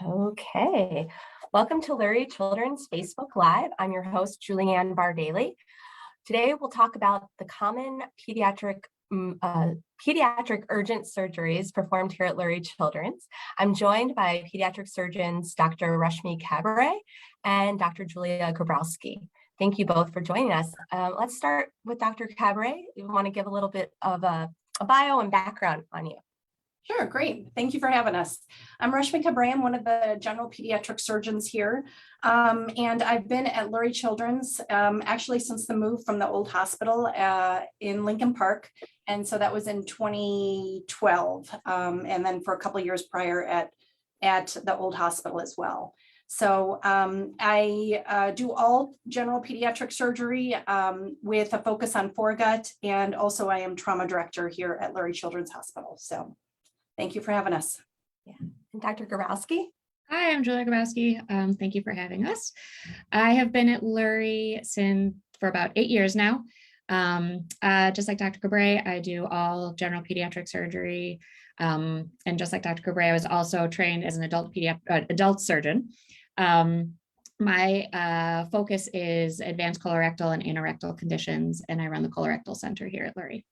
Okay, welcome to Lurie Children's Facebook Live. I'm your host, Julianne Bardaly. Today, we'll talk about the common pediatric urgent surgeries performed here at Lurie Children's. I'm joined by pediatric surgeons Dr. Rashmi Kabre and Dr. Julia Grabowski. Thank you both for joining us. Let's start with Dr. Kabre. You want to give a little bit of a bio and background on you. Sure, great. Thank you for having us. I'm Rashmi Kabre. I'm one of the general pediatric surgeons here. And I've been at Lurie Children's actually since the move from the old hospital in Lincoln Park. And so that was in 2012. And then for a couple of years prior at the old hospital as well. So I do all general pediatric surgery with a focus on foregut. And also I am trauma director here at Lurie Children's Hospital. So thank you for having us. Yeah. And Dr. Grabowski? Hi, I'm Julia Grabowski. Thank you for having us. I have been at Lurie for about 8 years now. Just like Dr. Kabre, I do all general pediatric surgery. And just like Dr. Kabre, I was also trained as an adult surgeon. My focus is advanced colorectal and anorectal conditions, and I run the colorectal center here at Lurie.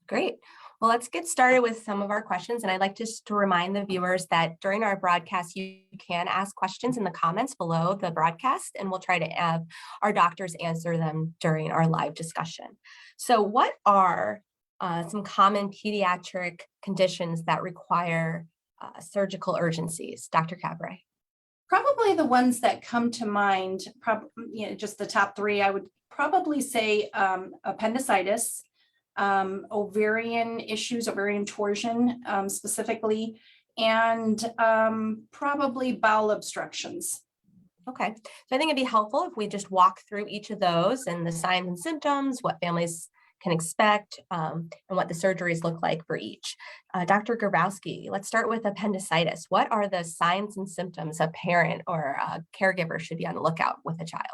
Great. Well, let's get started with some of our questions. And I'd like just to remind the viewers that during our broadcast, you can ask questions in the comments below the broadcast, and we'll try to have our doctors answer them during our live discussion. So what are some common pediatric conditions that require surgical urgencies? Dr. Kabre? Probably the ones that come to mind, just the top three, I would probably say appendicitis, ovarian issues, ovarian torsion specifically, and probably bowel obstructions. Okay, so I think it'd be helpful if we just walk through each of those and the signs and symptoms, what families can expect, and what the surgeries look like for each. Dr. Grabowski, let's start with appendicitis. What are the signs and symptoms a parent or a caregiver should be on the lookout with a child?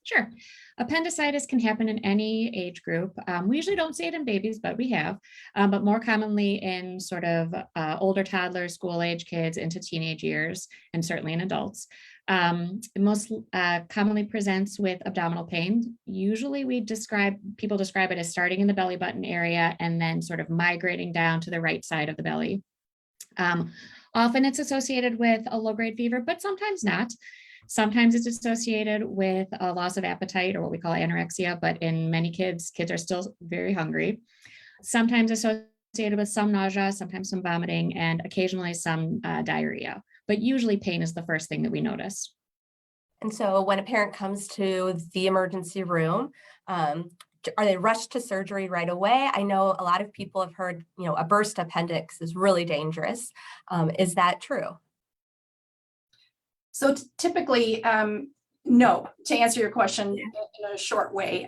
Sure. Appendicitis can happen in any age group. We usually don't see it in babies, but we have, but more commonly in sort of older toddlers, school age kids into teenage years, and certainly in adults. It most commonly presents with abdominal pain. Usually people describe it as starting in the belly button area and then sort of migrating down to the right side of the belly. Often it's associated with a low-grade fever, but sometimes not. Sometimes it's associated with a loss of appetite or what we call anorexia, but in many kids are still very hungry. Sometimes associated with some nausea, sometimes some vomiting, and occasionally some diarrhea. But usually pain is the first thing that we notice. And so when a parent comes to the emergency room, are they rushed to surgery right away? I know a lot of people have heard, a burst appendix is really dangerous. Is that true? So typically, no, to answer your question in a short way,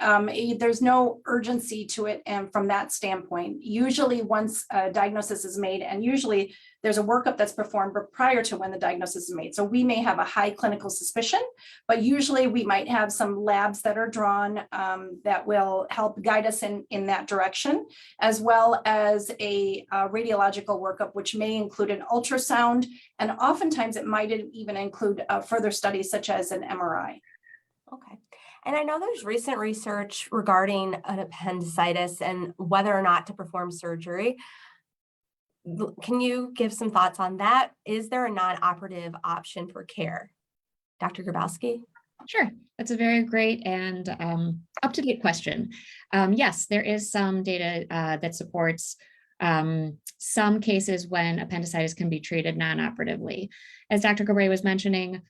there's no urgency to it. And from that standpoint, usually once a diagnosis is made, and usually there's a workup that's performed prior to when the diagnosis is made. So we may have a high clinical suspicion, but usually we might have some labs that are drawn that will help guide us in that direction, as well as a radiological workup, which may include an ultrasound. And oftentimes it might even include further studies such as an MRI. Okay. And I know there's recent research regarding an appendicitis and whether or not to perform surgery. Can you give some thoughts on that? Is there a non-operative option for care? Dr. Grabowski? Sure. That's a very great and up-to-date question. Yes, there is some data that supports some cases when appendicitis can be treated non-operatively. As Dr. Kabre was mentioning,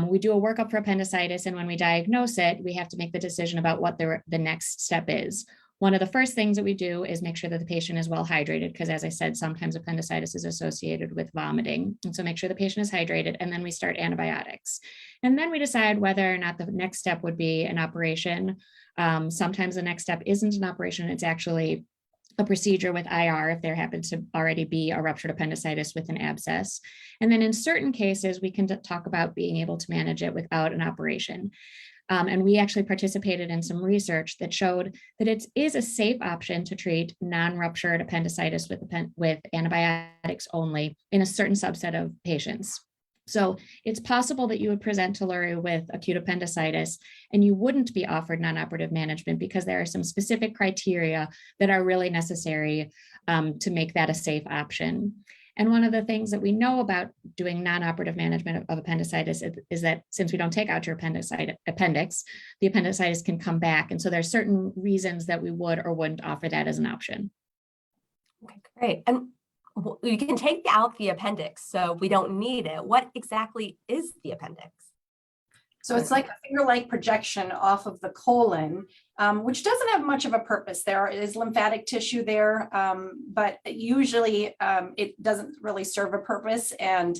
we do a workup for appendicitis, and when we diagnose it, we have to make the decision about what the next step is. One of the first things that we do is make sure that the patient is well hydrated, because as I said, sometimes appendicitis is associated with vomiting. And so make sure the patient is hydrated, and then we start antibiotics. And then we decide whether or not the next step would be an operation. Sometimes the next step isn't an operation, it's actually a procedure with IR if there happens to already be a ruptured appendicitis with an abscess. And then in certain cases, we can talk about being able to manage it without an operation. And we actually participated in some research that showed that it is a safe option to treat non-ruptured appendicitis with antibiotics only in a certain subset of patients. So it's possible that you would present to Lurie with acute appendicitis and you wouldn't be offered non-operative management because there are some specific criteria that are really necessary to make that a safe option. And one of the things that we know about doing non-operative management of appendicitis is that since we don't take out your appendix, the appendicitis can come back. And so there's certain reasons that we would or wouldn't offer that as an option. Okay, great. And you can take out the appendix, so we don't need it. What exactly is the appendix? So it's like a finger-like projection off of the colon, which doesn't have much of a purpose. There is lymphatic tissue there, but usually it doesn't really serve a purpose. And,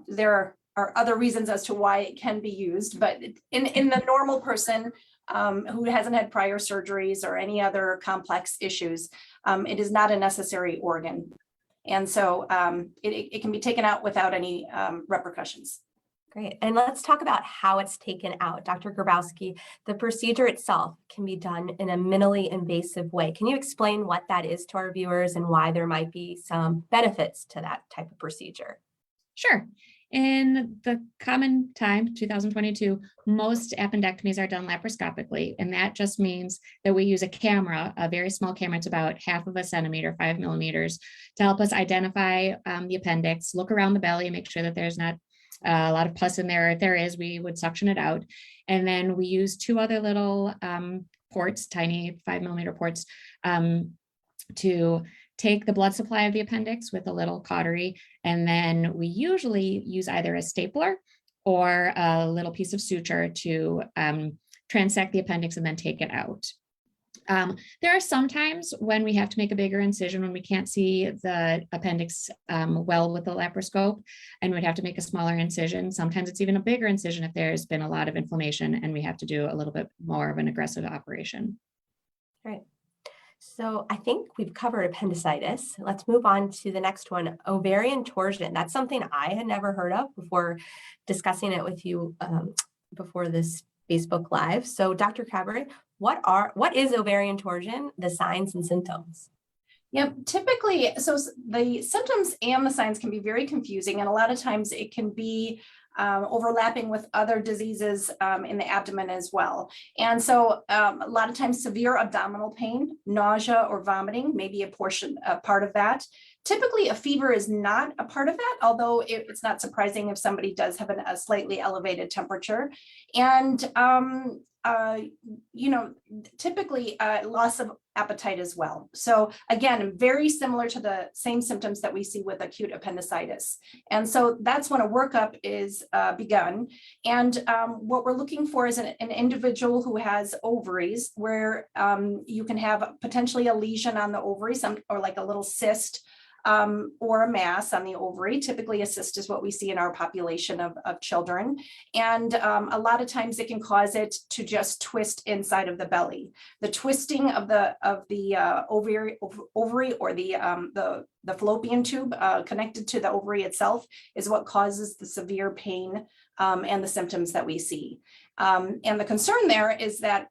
there are other reasons as to why it can be used, but in the normal person who hasn't had prior surgeries or any other complex issues, it is not a necessary organ. And so it can be taken out without any repercussions. Great. And let's talk about how it's taken out. Dr. Grabowski, the procedure itself can be done in a minimally invasive way. Can you explain what that is to our viewers and why there might be some benefits to that type of procedure? Sure. In the common time, 2022, most appendectomies are done laparoscopically, and that just means that we use a camera, a very small camera. It's about 1/2 of a centimeter, 5 millimeters, to help us identify the appendix, look around the belly, and make sure that there's not a lot of pus in there. If there is, we would suction it out. And then we use 2 other little ports, tiny 5 millimeter ports, to take the blood supply of the appendix with a little cautery. And then we usually use either a stapler or a little piece of suture to transect the appendix and then take it out. There are some times when we have to make a bigger incision when we can't see the appendix well with the laparoscope, and we'd have to make a smaller incision. Sometimes it's even a bigger incision if there's been a lot of inflammation and we have to do a little bit more of an aggressive operation. Right. So I think we've covered appendicitis. Let's move on to the next one, ovarian torsion. That's something I had never heard of before discussing it with you before this Facebook Live. So Dr. Kabre, what is ovarian torsion, the signs and symptoms? Yep, typically, so the symptoms and the signs can be very confusing, and a lot of times it can be overlapping with other diseases in the abdomen as well. And so a lot of times severe abdominal pain, nausea or vomiting may be a part of that. Typically a fever is not a part of that, although it's not surprising if somebody does have a slightly elevated temperature. And typically loss of appetite as well. So again, very similar to the same symptoms that we see with acute appendicitis. And so that's when a workup is begun. And what we're looking for is an individual who has ovaries, where you can have potentially a lesion on the ovary, or like a little cyst, or a mass on the ovary. Typically a cyst is what we see in our population of children. And a lot of times it can cause it to just twist inside of the belly. The twisting of the ovary or the fallopian tube connected to the ovary itself is what causes the severe pain and the symptoms that we see. And the concern there is that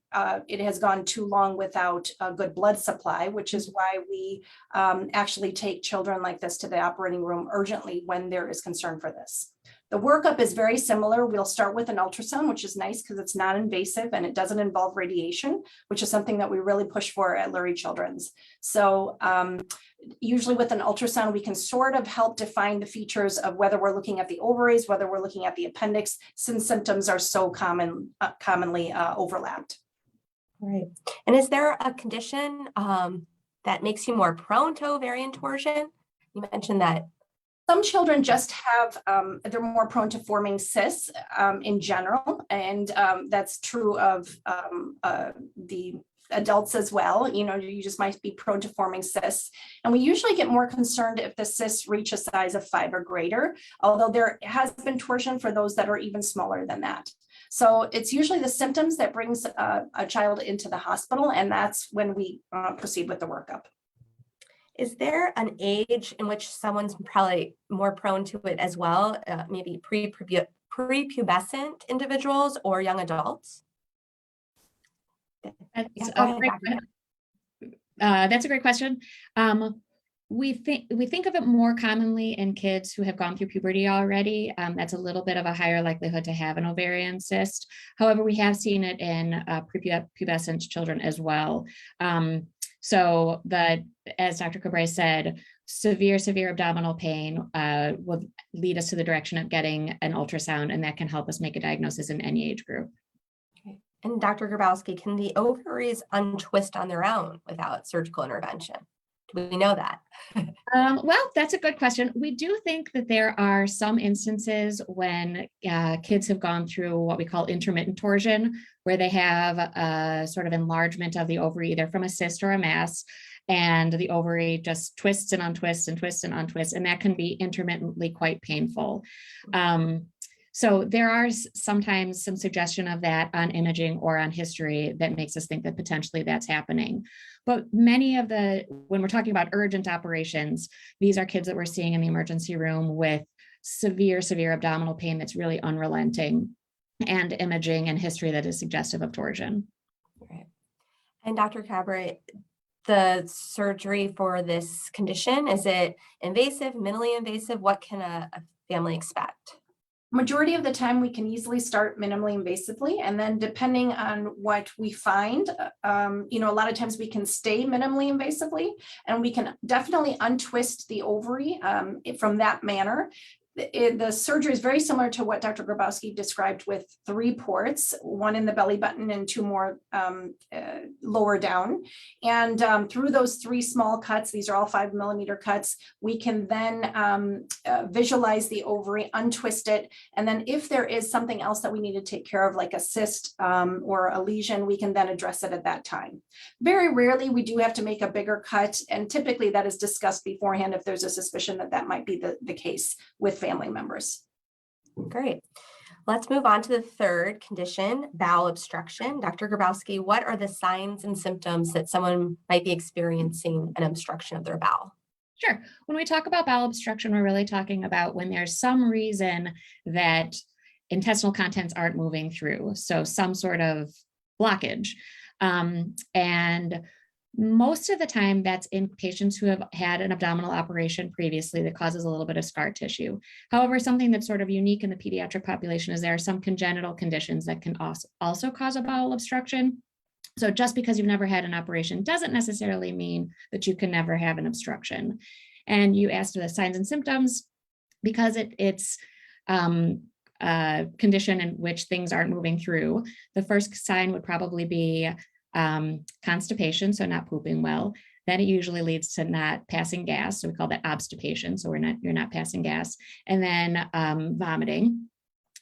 it has gone too long without a good blood supply, which is why we actually take children like this to the operating room urgently when there is concern for this. The workup is very similar. We'll start with an ultrasound, which is nice because it's not invasive and it doesn't involve radiation, which is something that we really push for at Lurie Children's. So usually with an ultrasound, we can sort of help define the features of whether we're looking at the ovaries, whether we're looking at the appendix, since symptoms are so commonly overlapped. Right. And is there a condition that makes you more prone to ovarian torsion? You mentioned that. Some children just have, they're more prone to forming cysts in general, and that's true of the adults as well. You just might be prone to forming cysts. And we usually get more concerned if the cysts reach a size of 5 or greater, although there has been torsion for those that are even smaller than that. So it's usually the symptoms that brings a child into the hospital, and that's when we proceed with the workup. Is there an age in which someone's probably more prone to it as well? Maybe prepubescent individuals or young adults? That's a great question. We think of it more commonly in kids who have gone through puberty already. That's a little bit of a higher likelihood to have an ovarian cyst. However, we have seen it in prepubescent children as well. So as Dr. Kabre said, severe abdominal pain will lead us to the direction of getting an ultrasound, and that can help us make a diagnosis in any age group. Okay. And Dr. Grabowski, can the ovaries untwist on their own without surgical intervention? Do we know that? Well, that's a good question. We do think that there are some instances when kids have gone through what we call intermittent torsion, where they have a sort of enlargement of the ovary, either from a cyst or a mass, and the ovary just twists and untwists and twists and untwists, and that can be intermittently quite painful. So there are sometimes some suggestion of that on imaging or on history that makes us think that potentially that's happening. But when we're talking about urgent operations, these are kids that we're seeing in the emergency room with severe abdominal pain that's really unrelenting, and imaging and history that is suggestive of torsion. Right. And Dr. Kabre, the surgery for this condition, is it invasive, minimally invasive? What can a family expect? Majority of the time, we can easily start minimally invasively, and then depending on what we find, a lot of times we can stay minimally invasively, and we can definitely untwist the ovary from that manner. The surgery is very similar to what Dr. Grabowski described, with 3 ports, 1 in the belly button and 2 more lower down. And through those 3 small cuts, these are all 5 millimeter cuts, we can then visualize the ovary, untwist it. And then if there is something else that we need to take care of, like a cyst or a lesion, we can then address it at that time. Very rarely, we do have to make a bigger cut. And typically that is discussed beforehand if there's a suspicion that that might be the case with family members. Great. Let's move on to the third condition, bowel obstruction. Dr. Grabowski, what are the signs and symptoms that someone might be experiencing an obstruction of their bowel? Sure. When we talk about bowel obstruction, we're really talking about when there's some reason that intestinal contents aren't moving through. So some sort of blockage. And most of the time that's in patients who have had an abdominal operation previously that causes a little bit of scar tissue. However, something that's sort of unique in the pediatric population is there are some congenital conditions that can also cause a bowel obstruction. So just because you've never had an operation doesn't necessarily mean that you can never have an obstruction. And you asked for the signs and symptoms because it's a condition in which things aren't moving through. The first sign would probably be constipation, so not pooping well. Then it usually leads to not passing gas, so we call that obstipation. So you're not passing gas, and then vomiting,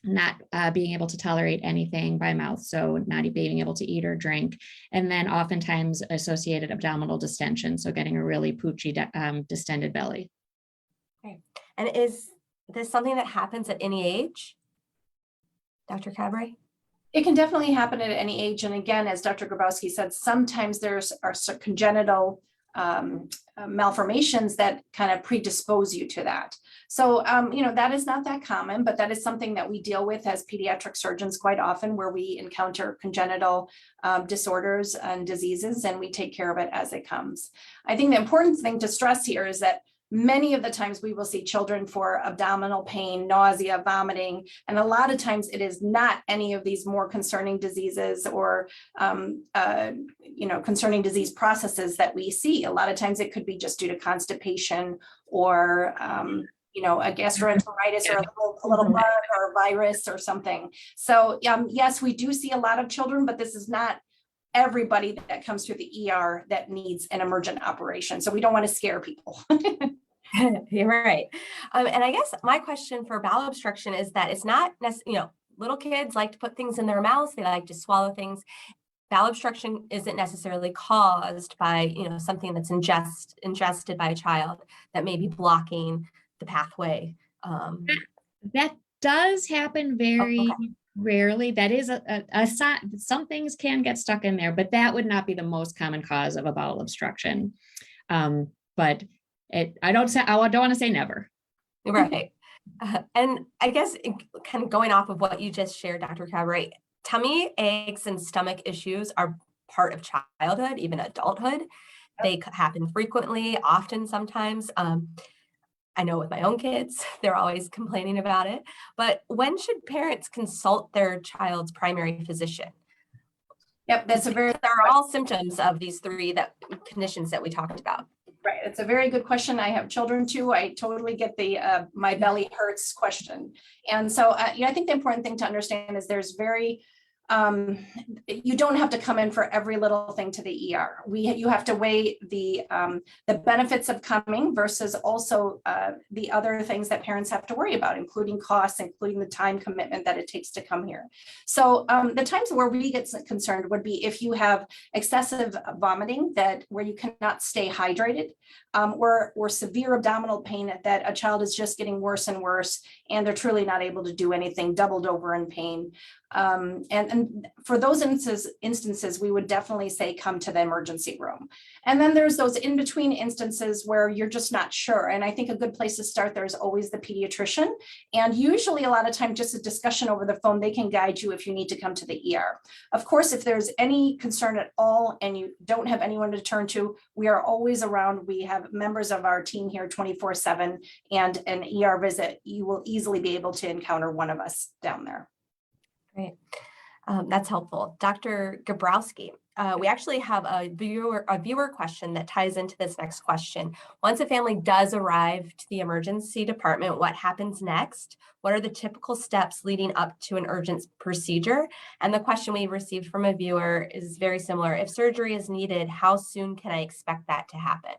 not being able to tolerate anything by mouth, so not being able to eat or drink, and then oftentimes associated abdominal distension, so getting a really poochy, distended belly. Okay. And is this something that happens at any age, Dr. Kabre? It can definitely happen at any age. And again, as Dr. Grabowski said, sometimes there are some congenital malformations that kind of predispose you to that. So, that is not that common, but that is something that we deal with as pediatric surgeons quite often, where we encounter congenital disorders and diseases, and we take care of it as it comes. I think the important thing to stress here is that many of the times we will see children for abdominal pain, nausea, vomiting, and a lot of times it is not any of these more concerning diseases or, concerning disease processes that we see. A lot of times it could be just due to constipation or, a gastroenteritis or a little bug or a virus or something. So yes, we do see a lot of children, but this is not everybody that comes through the ER that needs an emergent operation. So we don't want to scare people. You're right. And I guess my question for bowel obstruction is that it's not necessarily, little kids like to put things in their mouths. They like to swallow things. Bowel obstruction isn't necessarily caused by, something that's ingested by a child that may be blocking the pathway. That does happen very rarely. That is a sign. Some things can get stuck in there, but that would not be the most common cause of a bowel obstruction. But I don't want to say never. Right. And I guess kind of going off of what you just shared, Dr. Kabre, tummy aches and stomach issues are part of childhood, even adulthood. They happen frequently, often, sometimes. I know with my own kids, they're always complaining about it. But when should parents consult their child's primary physician? Yep, that's a very They're all symptoms of these three conditions that we talked about. right. It's a very good question. I have children too. I totally get the my belly hurts question. And so I think the important thing to understand is there's you don't have to come in for every little thing to the ER. You have to weigh the benefits of coming versus also the other things that parents have to worry about, including costs, including the time commitment that it takes to come here. So the times where we get concerned would be if you have excessive vomiting where you cannot stay hydrated, or severe abdominal pain that a child is just getting worse and worse, and they're truly not able to do anything, doubled over in pain. And for those instances, we would definitely say come to the emergency room. And then there's those in between instances where you're just not sure. And I think a good place to start there is always the pediatrician. And usually a lot of time, just a discussion over the phone, they can guide you if you need to come to the ER. Of course, if there's any concern at all and you don't have anyone to turn to, we are always around. We have members of our team here 24/7, and an ER visit, you will easily be able to encounter one of us down there. Great. That's helpful. Dr. Grabowski, we actually have a viewer question that ties into this next question. Once a family does arrive to the emergency department, what happens next? What are the typical steps leading up to an urgent procedure? And the question we received from a viewer is very similar. If surgery is needed, how soon can I expect that to happen?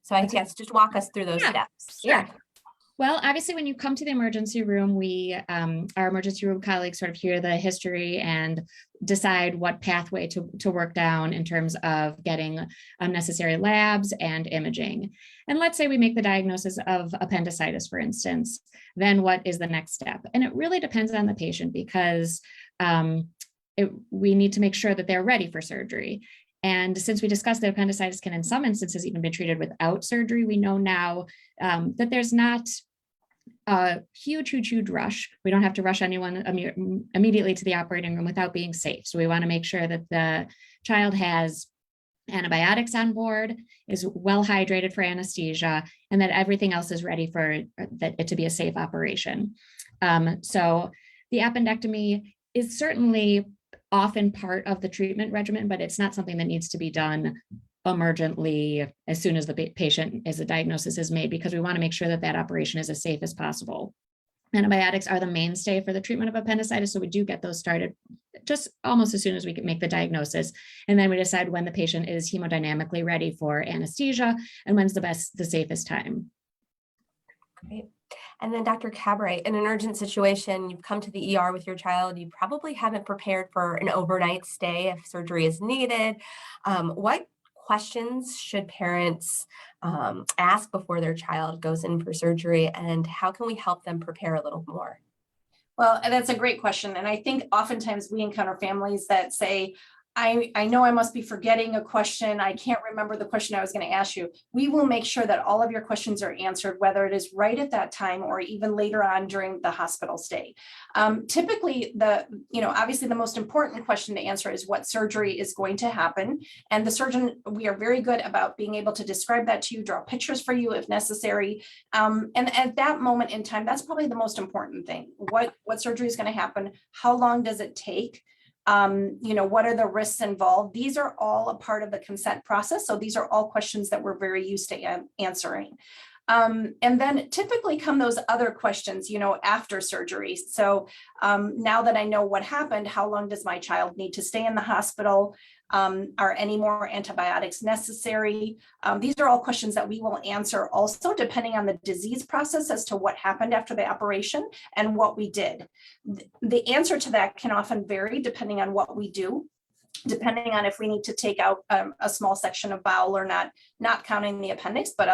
So I guess just walk us through those steps. Sure. Yeah. Well, obviously, when you come to the emergency room, our emergency room colleagues sort of hear the history and decide what pathway to work down in terms of getting necessary labs and imaging. And let's say we make the diagnosis of appendicitis, for instance, then what is the next step? And it really depends on the patient because we need to make sure that they're ready for surgery. And since we discussed that appendicitis can in some instances even be treated without surgery, we know now that there's not a huge rush. We don't have to rush anyone immediately to the operating room without being safe. So we want to make sure that the child has antibiotics on board, is well hydrated for anesthesia, and that everything else is ready for it to be a safe operation. So the appendectomy is certainly often part of the treatment regimen, but it's not something that needs to be done emergently as soon as the diagnosis is made, because we want to make sure that that operation is as safe as possible. Antibiotics are the mainstay for the treatment of appendicitis, so we do get those started just almost as soon as we can make the diagnosis, and then we decide when the patient is hemodynamically ready for anesthesia and when's the safest time. Great. And then Dr. Kabre, in an urgent situation, you've come to the ER with your child, you probably haven't prepared for an overnight stay if surgery is needed. What questions should parents ask before their child goes in for surgery, and how can we help them prepare a little more? Well, that's a great question. And I think oftentimes we encounter families that say, I know I must be forgetting a question. I can't remember the question I was going to ask you. We will make sure that all of your questions are answered, whether it is right at that time or even later on during the hospital stay. Typically, obviously the most important question to answer is what surgery is going to happen. And the surgeon, we are very good about being able to describe that to you, draw pictures for you if necessary. And at that moment in time, that's probably the most important thing. What surgery is going to happen? How long does it take? What are the risks involved? These are all a part of the consent process. So these are all questions that we're very used to answering. And then typically come those other questions, after surgery. So now that I know what happened, how long does my child need to stay in the hospital? Are any more antibiotics necessary? These are all questions that we will answer also depending on the disease process as to what happened after the operation and what we did. The answer to that can often vary depending on what we do, depending on if we need to take out a small section of bowel or not counting the appendix, but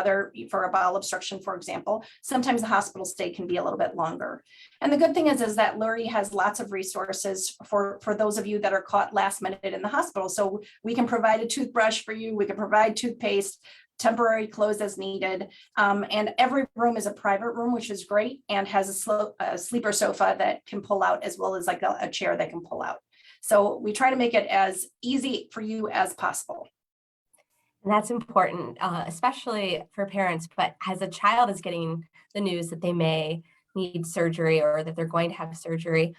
for a bowel obstruction, for example, sometimes the hospital stay can be a little bit longer. And the good thing is that Lurie has lots of resources for those of you that are caught last minute in the hospital. So we can provide a toothbrush for you. We can provide toothpaste, temporary clothes as needed. And every room is a private room, which is great, and has a sleeper sofa that can pull out, as well as like a chair that can pull out. So we try to make it as easy for you as possible. And that's important, especially for parents, but as a child is getting the news that they may need surgery or that they're going to have surgery,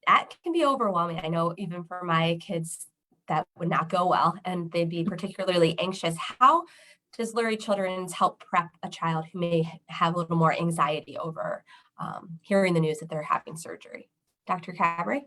that can be overwhelming. I know even for my kids, that would not go well and they'd be particularly anxious. How does Lurie Children's help prep a child who may have a little more anxiety over hearing the news that they're having surgery? Dr. Kabre?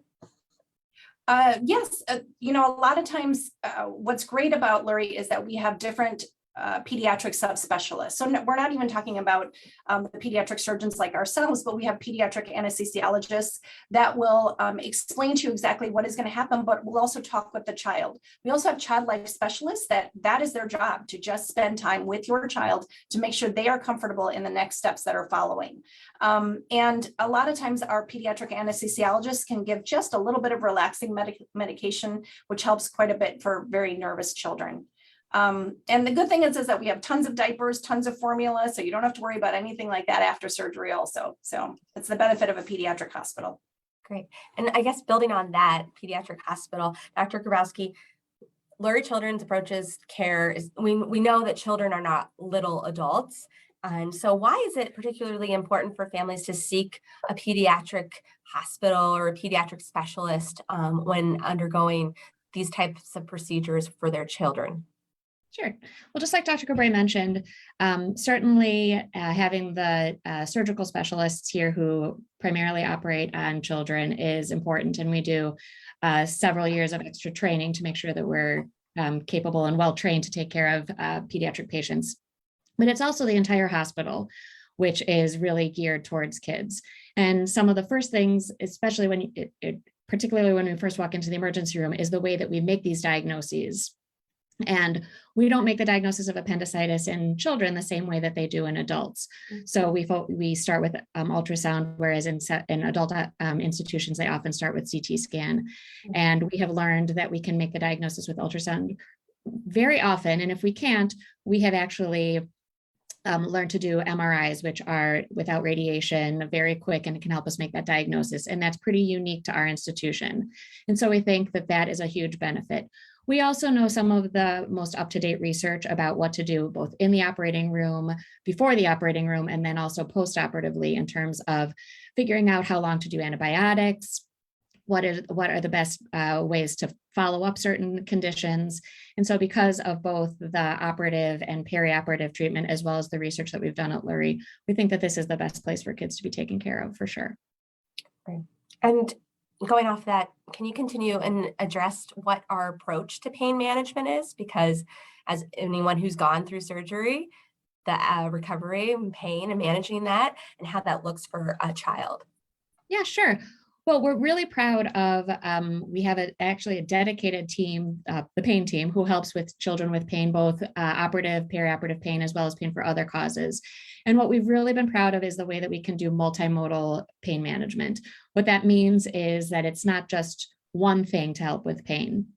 Yes, a lot of times what's great about Lurie is that we have different pediatric subspecialists. So we're not even talking about the pediatric surgeons like ourselves, but we have pediatric anesthesiologists that will explain to you exactly what is going to happen, but we'll also talk with the child. We also have child life specialists that is their job, to just spend time with your child to make sure they are comfortable in the next steps that are following. And a lot of times our pediatric anesthesiologists can give just a little bit of relaxing medication, which helps quite a bit for very nervous children. And the good thing is that we have tons of diapers, tons of formula, so you don't have to worry about anything like that after surgery also. So it's the benefit of a pediatric hospital. Great. And I guess building on that pediatric hospital, Dr. Grabowski, Lurie Children's approaches care is, we know that children are not little adults. And so why is it particularly important for families to seek a pediatric hospital or a pediatric specialist when undergoing these types of procedures for their children? Sure. Well, just like Dr. Kabre mentioned, certainly having the surgical specialists here who primarily operate on children is important. And we do several years of extra training to make sure that we're capable and well trained to take care of pediatric patients. But it's also the entire hospital, which is really geared towards kids. And some of the first things, especially when particularly when we first walk into the emergency room, is the way that we make these diagnoses. And we don't make the diagnosis of appendicitis in children the same way that they do in adults. So we start with ultrasound, whereas in adult institutions, they often start with CT scan. And we have learned that we can make the diagnosis with ultrasound very often. And if we can't, we have actually learned to do MRIs, which are without radiation, very quick, and it can help us make that diagnosis. And that's pretty unique to our institution. And so we think that that is a huge benefit. We also know some of the most up-to-date research about what to do both in the operating room, before the operating room, and then also post-operatively in terms of figuring out how long to do antibiotics, what are the best ways to follow up certain conditions. And so because of both the operative and perioperative treatment, as well as the research that we've done at Lurie, we think that this is the best place for kids to be taken care of for sure. Right. And going off that, can you continue and address what our approach to pain management is? Because as anyone who's gone through surgery, the recovery and pain and managing that and how that looks for a child. Yeah, sure. Well, we're really proud of, we have actually a dedicated team, the pain team, who helps with children with pain, both operative, perioperative pain, as well as pain for other causes. And what we've really been proud of is the way that we can do multimodal pain management. What that means is that it's not just one thing to help with pain.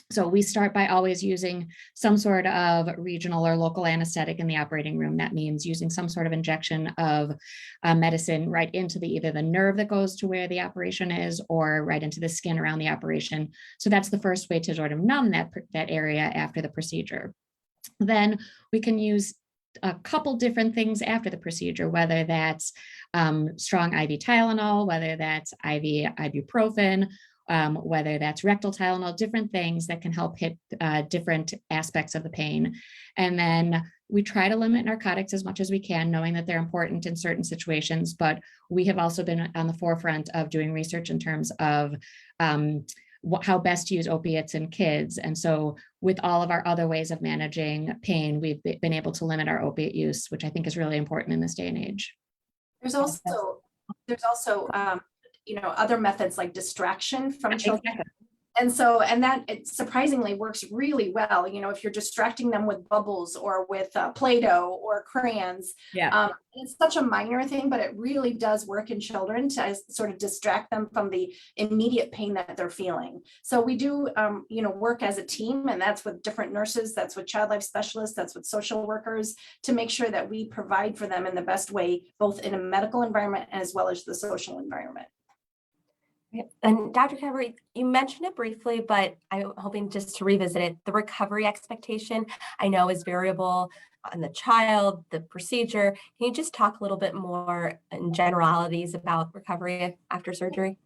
So we start by always using some sort of regional or local anesthetic in the operating room. That means using some sort of injection of medicine right into either the nerve that goes to where the operation is or right into the skin around the operation. So that's the first way to sort of numb that area after the procedure. Then we can use a couple different things after the procedure, whether that's strong IV Tylenol, whether that's IV ibuprofen, whether that's rectal Tylenol, different things that can help hit different aspects of the pain. And then we try to limit narcotics as much as we can, knowing that they're important in certain situations, but we have also been on the forefront of doing research in terms of how best to use opiates in kids. And so with all of our other ways of managing pain, we've been able to limit our opiate use, which I think is really important in this day and age. There's also other methods like distraction from children. Exactly. And that it surprisingly works really well. If you're distracting them with bubbles or with Play-Doh or crayons, it's such a minor thing, but it really does work in children to sort of distract them from the immediate pain that they're feeling. So we do, work as a team, and that's with different nurses, that's with child life specialists, that's with social workers, to make sure that we provide for them in the best way, both in a medical environment as well as the social environment. And Dr. Kabre, you mentioned it briefly, but I'm hoping just to revisit it. The recovery expectation I know is variable on the child, the procedure. Can you just talk a little bit more in generalities about recovery after surgery?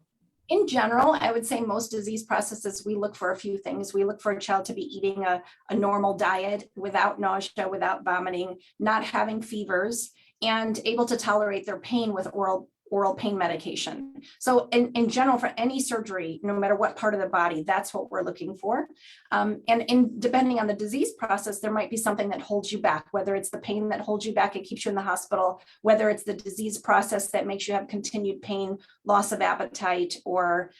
In general, I would say most disease processes, we look for a few things. We look for a child to be eating a normal diet without nausea, without vomiting, not having fevers, and able to tolerate their pain with oral pain medication. So in general, for any surgery, no matter what part of the body, that's what we're looking for. And depending on the disease process, there might be something that holds you back, whether it's the pain that holds you back and keeps you in the hospital, whether it's the disease process that makes you have continued pain, loss of appetite, or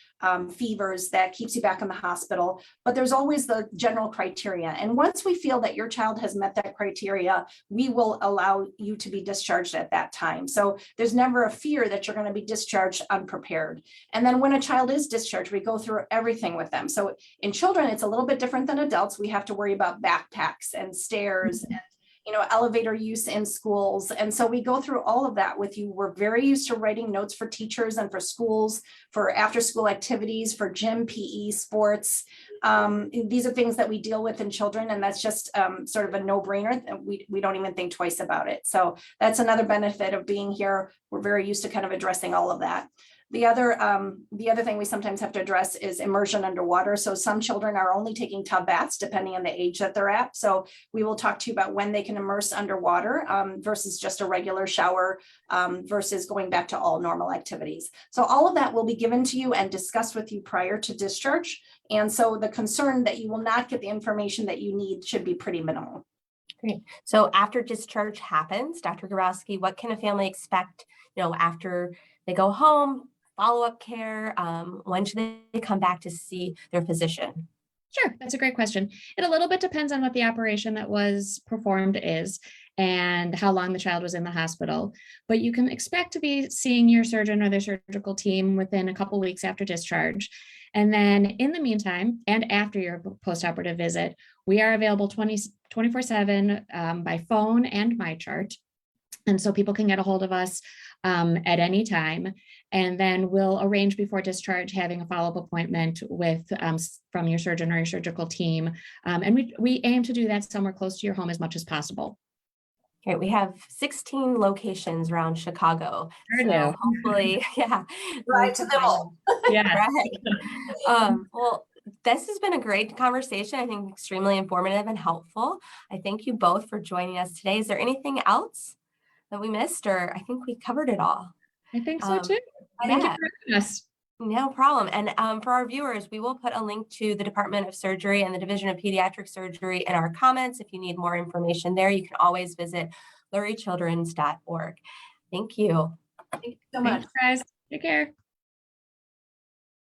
fevers that keeps you back in the hospital. But there's always the general criteria. And once we feel that your child has met that criteria, we will allow you to be discharged at that time. So there's never a fear that you're going to be discharged unprepared. And then when a child is discharged, we go through everything with them. So in children, it's a little bit different than adults. We have to worry about backpacks and stairs and elevator use in schools. And so we go through all of that with you. We're very used to writing notes for teachers and for schools, for after school activities, for gym, PE, sports. These are things that we deal with in children, and that's just sort of a no-brainer. We don't even think twice about it. So that's another benefit of being here. We're very used to kind of addressing all of that. The other thing we sometimes have to address is immersion underwater. So some children are only taking tub baths depending on the age that they're at. So we will talk to you about when they can immerse underwater versus just a regular shower versus going back to all normal activities. So all of that will be given to you and discussed with you prior to discharge. And so the concern that you will not get the information that you need should be pretty minimal. Great. So after discharge happens, Dr. Grabowski, what can a family expect, after they go home? Follow-up care? When should they come back to see their physician? Sure, that's a great question. It a little bit depends on what the operation that was performed is and how long the child was in the hospital. But you can expect to be seeing your surgeon or their surgical team within a couple weeks after discharge. And then in the meantime, and after your postoperative visit, we are available 24/7 by phone and MyChart. And so people can get a hold of us at any time. And then we'll arrange before discharge having a follow-up appointment with from your surgeon or your surgical team. And we aim to do that somewhere close to your home as much as possible. Okay, we have 16 locations around Chicago. Sure So do. hopefully, yeah. Right to them all. Yeah. Right. Well, this has been a great conversation. I think extremely informative and helpful. I thank you both for joining us today. Is there anything else that we missed, or I think we covered it all? I think so too. Thank you for having us. No problem. And for our viewers, we will put a link to the Department of Surgery and the Division of Pediatric Surgery in our comments. If you need more information there, you can always visit luriechildrens.org. Thank you. Thank you so much. Thanks, guys. Take care.